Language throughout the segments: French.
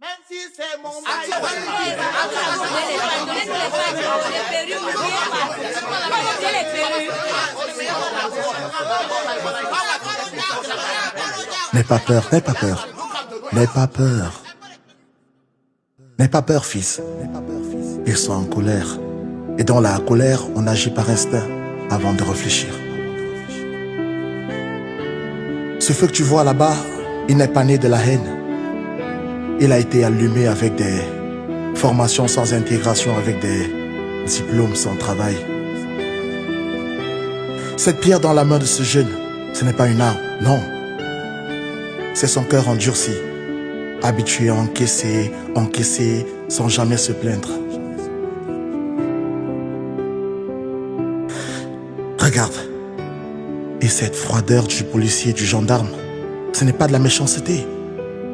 Même si c'est mon N'aie pas peur, n'aie pas peur. N'aie pas peur. N'aie pas peur, fils. Ils sont en colère. Et dans la colère, on agit par instinct avant de réfléchir. Ce feu que tu vois là-bas, il n'est pas né de la haine. Il a été allumé avec des formations sans intégration, avec des diplômes sans travail. Cette pierre dans la main de ce jeune, ce n'est pas une arme, non. C'est son cœur endurci, habitué à encaisser, sans jamais se plaindre. Regarde. Et cette froideur du policier, du gendarme, ce n'est pas de la méchanceté.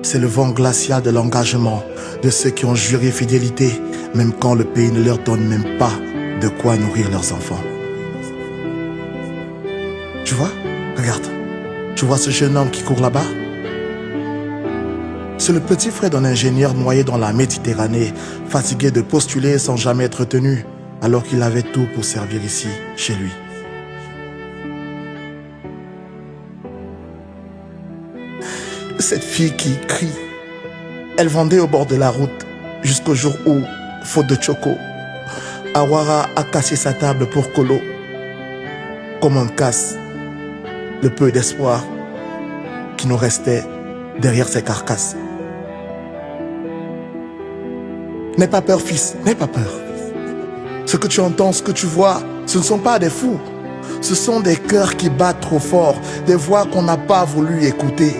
C'est le vent glacial de l'engagement de ceux qui ont juré fidélité, même quand le pays ne leur donne même pas de quoi nourrir leurs enfants. Tu vois? Regarde. Tu vois ce jeune homme qui court là-bas? C'est le petit frère d'un ingénieur noyé dans la Méditerranée, fatigué de postuler sans jamais être tenu, alors qu'il avait tout pour servir ici, chez lui. Cette fille qui crie, elle vendait au bord de la route jusqu'au jour où, faute de choco, Awara a cassé sa table pour Kolo. Comme on casse le peu d'espoir qui nous restait derrière ces carcasses. N'aie pas peur, fils, n'aie pas peur. Ce que tu entends, ce que tu vois, ce ne sont pas des fous. Ce sont des cœurs qui battent trop fort, des voix qu'on n'a pas voulu écouter.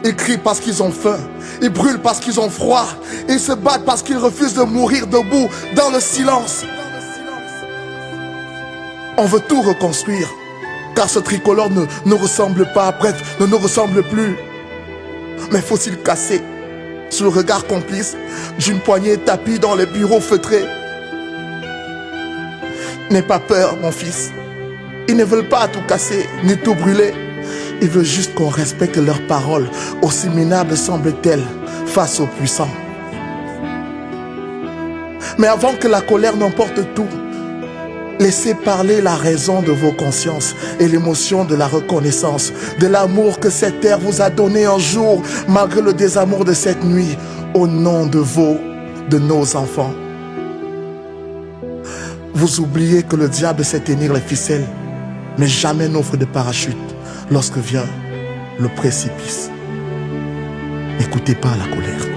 Ils crient parce qu'ils ont faim, ils brûlent parce qu'ils ont froid, ils se battent parce qu'ils refusent de mourir debout dans le silence. On veut tout reconstruire, car ce tricolore ne nous ressemble pas, bref, ne nous ressemble plus. Mais faut-il casser sous le regard complice d'une poignée tapie dans les bureaux feutrés? N'aie pas peur, mon fils. Ils ne veulent pas tout casser, ni tout brûler. Ils veulent juste qu'on respecte leurs paroles, aussi minables semblent-elles face aux puissants. Mais avant que la colère n'emporte tout, laissez parler la raison de vos consciences et l'émotion de la reconnaissance, de l'amour que cette terre vous a donné un jour, malgré le désamour de cette nuit, au nom de nos enfants. Vous oubliez que le diable sait tenir les ficelles, mais jamais n'offre de parachute lorsque vient le précipice. N'écoutez pas la colère.